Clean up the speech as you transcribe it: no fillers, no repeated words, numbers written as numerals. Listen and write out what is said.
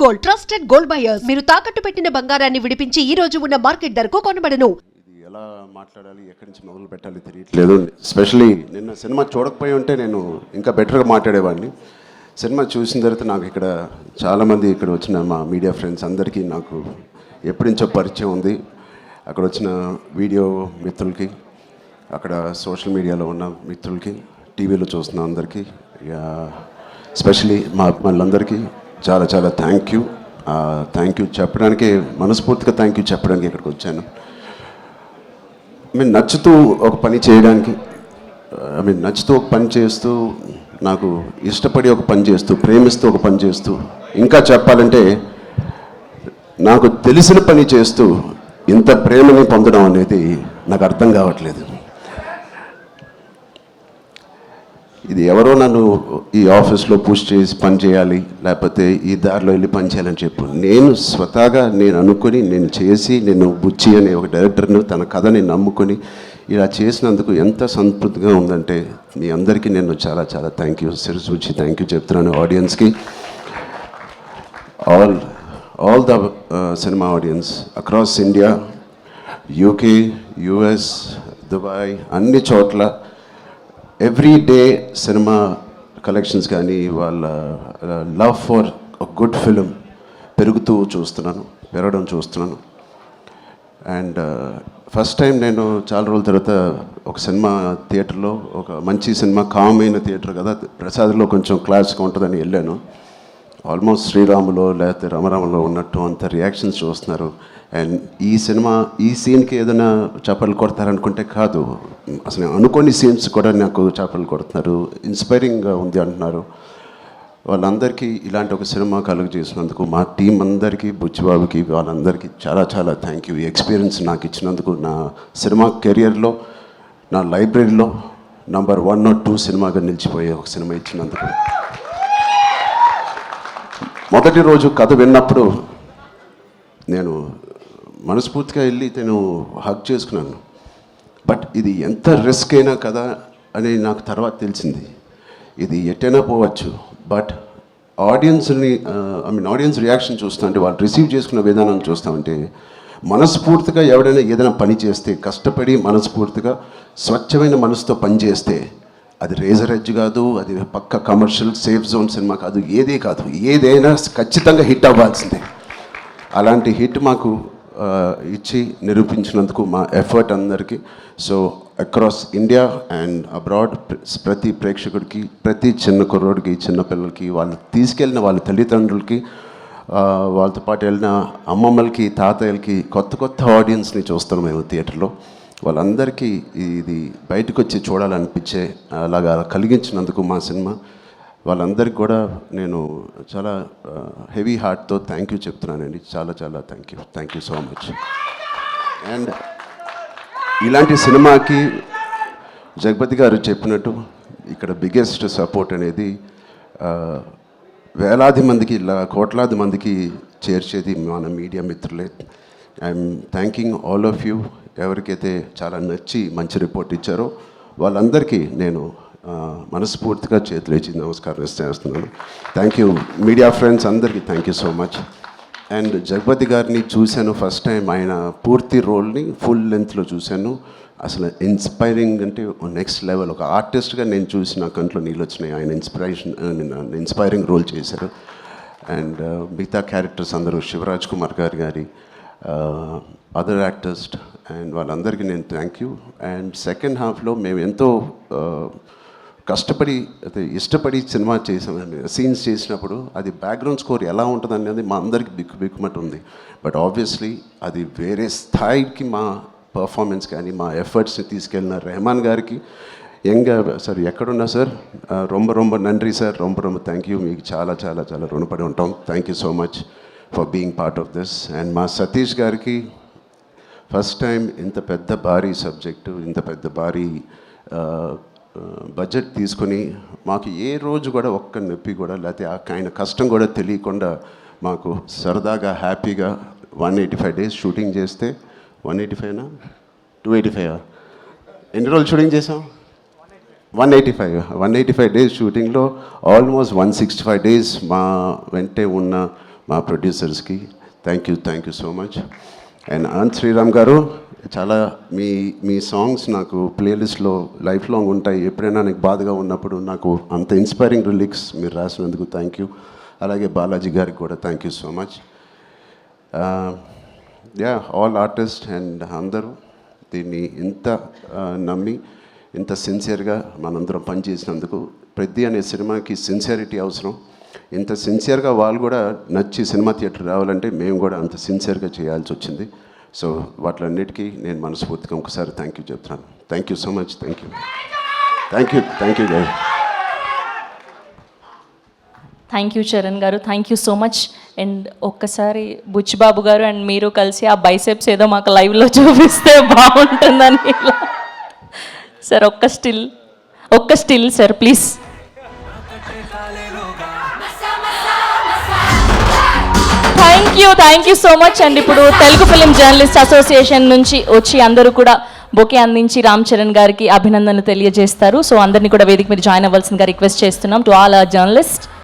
Gold, trusted gold buyers. మీరు తాకట్టు పెట్టిన బంగారాన్ని విడిపించి ఈ రోజు ఉన్న మార్కెట్ ధరకు కొనబడను. ఇది ఎలా మాట్లాడాలి, ఎక్కడి నుంచి మొదలు పెట్టాలి తెలియట్లేదు. ఎస్పెషలీ నిన్న సినిమా చూడకపోయి ఉంటే నేను ఇంకా బెటర్గా మాట్లాడేవాడిని. సినిమా చూసిన తర్వాత నాకు ఇక్కడ చాలామంది ఇక్కడ వచ్చిన మా మీడియా ఫ్రెండ్స్ అందరికీ నాకు ఎప్పటి నుంచో పరిచయం ఉంది. అక్కడ వచ్చిన వీడియో మిత్రులకి, అక్కడ సోషల్ మీడియాలో ఉన్న మిత్రులకి, టీవీలో చూస్తున్న అందరికీ, ఎస్పెషలీ మా వాళ్ళందరికీ చాలా చాలా థ్యాంక్ యూ చెప్పడానికి, మనస్ఫూర్తిగా థ్యాంక్ యూ చెప్పడానికి ఇక్కడికి వచ్చాను. నచ్చుతూ ఒక పని చేయడానికి, నచ్చుతూ ఒక పని చేస్తూ, నాకు ఇష్టపడి ఒక పని చేస్తూ, ప్రేమిస్తూ ఒక పని చేస్తూ, ఇంకా చెప్పాలంటే నాకు తెలిసిన పని చేస్తూ ఇంత ప్రేమని పొందడం అనేది నాకు అర్థం కావట్లేదు. ఇది ఎవరో నన్ను ఈ ఆఫీస్లో పుష్ చేసి పని చేయాలి, లేకపోతే ఈ దారిలో వెళ్ళి పని చేయాలని చెప్పు. నేను స్వతహాగా నేను అనుకుని, నేను చేసి, నేను బుచ్చి అనే ఒక డైరెక్టర్ను తన కథని నమ్ముకొని ఇలా చేసినందుకు ఎంత సంతృప్తిగా ఉందంటే మీ అందరికీ నేను చాలా చాలా థ్యాంక్ యూ, శిరస్సు థ్యాంక్ యూ చెప్తున్నాను. ఆడియన్స్కి, all the cinema audience across India, UK, US, Dubai, అన్ని చోట్ల ఎవ్రీ డే సినిమా కలెక్షన్స్ కానీ వాళ్ళ లవ్ ఫర్ గుడ్ ఫిలిం పెరగడం చూస్తున్నాను. అండ్ ఫస్ట్ టైం నేను చాలా రోజుల తర్వాత ఒక సినిమా థియేటర్లో, ఒక మంచి సినిమా, కామ్ అయిన థియేటర్ కదా, ప్రసాద్లో కొంచెం క్లాస్గా ఉంటుందని వెళ్ళాను. ఆల్మోస్ట్ శ్రీరాములో లేకపోతే రమరామలో ఉన్నట్టు అంత రియాక్షన్స్ చూస్తున్నారు. అండ్ ఈ సీన్కి ఏదైనా చేపలు కొడతారనుకుంటే కాదు, అసలు అనుకోని సీన్స్ కూడా నాకు చేపలు కొడుతున్నారు, ఇన్స్పైరింగ్గా ఉంది అంటున్నారు. వాళ్ళందరికీ ఇలాంటి ఒక సినిమా కలుగు చేసినందుకు మా టీం అందరికీ, బుచ్చిబాబుకి, వాళ్ళందరికీ చాలా చాలా థ్యాంక్ యూ. ఈ ఎక్స్పీరియన్స్ నాకు ఇచ్చినందుకు, నా సినిమా కెరియర్లో, నా లైబ్రరీలో నంబర్ 1 or 2 సినిమాగా నిలిచిపోయే ఒక సినిమా ఇచ్చినందుకు. మొదటి రోజు కథ విన్నప్పుడు నేను మనస్ఫూర్తిగా వెళ్ళి నేను హగ్ చేసుకున్నాను. బట్ ఇది ఎంత రిస్క్ అయినా కదా అని నాకు తర్వాత తెలిసింది. ఇది ఎట్టైనా పోవచ్చు, బట్ ఆడియన్స్ రియాక్షన్ చూస్తామంటే, వాళ్ళు రిసీవ్ చేసుకున్న విధానం చూస్తామంటే, మనస్ఫూర్తిగా ఎవడైనా ఏదైనా పని చేస్తే, కష్టపడి మనస్ఫూర్తిగా స్వచ్ఛమైన మనసుతో పని చేస్తే, అది రేజర్ ఎడ్జ్ కాదు, అది పక్క కమర్షియల్ సేఫ్ జోన్ సినిమా కాదు, ఏదైనా ఖచ్చితంగా హిట్ అవ్వాల్సిందే. అలాంటి హిట్ మాకు ఇచ్చి నిరూపించినందుకు మా ఎఫర్ట్ అందరికీ. So across India and abroad ప్రతి ప్రేక్షకుడికి, ప్రతి చిన్న కుర్రోడికి, చిన్న పిల్లలకి, వాళ్ళు తీసుకెళ్ళిన వాళ్ళ తల్లిదండ్రులకి, వాళ్ళతో పాటు వెళ్ళిన అమ్మమ్మలకి, తాతయ్యలకి, కొత్త ఆడియన్స్ని చూస్తాం మేము థియేటర్లో. వాళ్ళందరికీ ఇది బయటకు వచ్చి చూడాలనిపించే అలాగా కలిగించినందుకు మా సినిమా, వాళ్ళందరికీ కూడా నేను చాలా హెవీ హార్ట్తో థ్యాంక్ యూ చెప్తున్నానండి. చాలా చాలా thank you so much. And ఇలాంటి సినిమాకి జగపతి గారు చెప్పినట్టు ఇక్కడ బిగ్గెస్ట్ సపోర్ట్ అనేది వేలాది మందికి, కోట్లాది మందికి చేర్చేది మన మీడియా మిత్రులే. I'm thanking all of you. ఎవరికైతే చాలా నచ్చి మంచి రిపోర్ట్ ఇచ్చారో వాళ్ళందరికీ నేను మనస్ఫూర్తిగా చేతులేచి నమస్కారం చేస్తున్నాను. థ్యాంక్ యూ మీడియా ఫ్రెండ్స్ అందరికీ thank you so much. And Jagapathi గారిని చూశాను ఫస్ట్ టైం, ఆయన పూర్తి రోల్ని ఫుల్ లెంత్లో చూశాను. అసలు ఇన్స్పైరింగ్ అంటే నెక్స్ట్ లెవెల్. ఒక ఆర్టిస్ట్గా నేను చూసి నా కంట్లో నీళ్ళు వచ్చినాయి. ఆయన ఇన్స్పైరింగ్ రోల్ చేశారు. అండ్ మిగతా క్యారెక్టర్స్ అందరూ, శివరాజ్ కుమార్ గారి అదర్ యాక్టర్స్ అండ్ వాళ్ళందరికీ నేను థ్యాంక్ యూ. అండ్ సెకండ్ హాఫ్లో మేము ఎంతో కష్టపడి, ఇష్టపడి సినిమా చేసాము. సీన్స్ చేసినప్పుడు అది బ్యాక్గ్రౌండ్ స్కోర్ ఎలా ఉంటుంది అనేది మా అందరికి బిక్కుమట్టు ఉంది. బట్ ఆబ్వియస్లీ అది వేరే స్థాయికి మా పర్ఫార్మెన్స్ కానీ, మా ఎఫర్ట్స్ని తీసుకెళ్ళిన రెహమాన్ గారికి, సార్ ఎక్కడున్నా సార్, రొంబ నండ్రి సార్, రొంబ థ్యాంక్ యూ. మీకు చాలా చాలా చాలా రుణపడి ఉంటాం. Thank you so much for being part of this. And మా సతీష్ గారికి ఫస్ట్ టైం ఇంత పెద్ద భారీ సబ్జెక్టు, ఇంత పెద్ద భారీ బడ్జెట్ తీసుకొని మాకు ఏ రోజు కూడా ఒక్క నొప్పి కూడా, లేకపోతే ఆయన కష్టం కూడా తెలియకుండా మాకు సరదాగా హ్యాపీగా 185 days షూటింగ్ చేస్తే, 185నా 285 ఎన్ని రోజులు షూటింగ్ చేసాం? 185 days షూటింగ్లో ఆల్మోస్ట్ 165 days మా వెంటే ఉన్న మా ప్రొడ్యూసర్స్కి thank you so much. And Anant Sriram garu, చాలా మీ సాంగ్స్ నాకు ప్లేలిస్ట్లో లైఫ్ లాంగ్ ఉంటాయి. ఎప్పుడైనా నాకు బాధగా ఉన్నప్పుడు నాకు అంత ఇన్స్పైరింగ్ లిరిక్స్ మీరు రాసినందుకు థ్యాంక్ యూ. అలాగే బాలాజీ గారికి కూడా thank you so much. All artist and అందరూ దీన్ని ఇంత నమ్మి ఇంత సిన్సియర్గా మనందరం పనిచేసినందుకు. పెద్ద అనే సినిమాకి సిన్సియారిటీ అవసరం. ఇంత సిన్సియర్గా వాళ్ళు కూడా నచ్చి సినిమా థియేటర్ రావాలంటే మేము కూడా అంత సిన్సియర్గా చేయాల్సి వచ్చింది. సో వాటిలన్నిటికీ నేను మనస్ఫూర్తిగా ఒకసారి థ్యాంక్ యూ చెప్తున్నాను. Thank you so much. Thank you గారు. థ్యాంక్ యూ చరణ్ గారు, thank you so much. And ఒక్కసారి బుచ్చిబాబు గారు అండ్ మీరు కలిసి ఆ బైసెప్స్ ఏదో మాకు లైవ్లో చూపిస్తే బాగుంటుందని ఇలా. సార్ ఒక్క still sir please. Thank you so much. And ఇప్పుడు తెలుగు ఫిలిం జర్నలిస్ట్ అసోసియేషన్ నుంచి వచ్చి అందరూ కూడా బొకే అందించి రామ్ చరణ్ గారికి అభినందనలు తెలియజేస్తారు. సో అందరినీ కూడా వేదిక మీద జాయిన్ అవ్వాల్సిందిగా రిక్వెస్ట్ చేస్తున్నాం టు ఆల్ అవర్ జర్నలిస్ట్.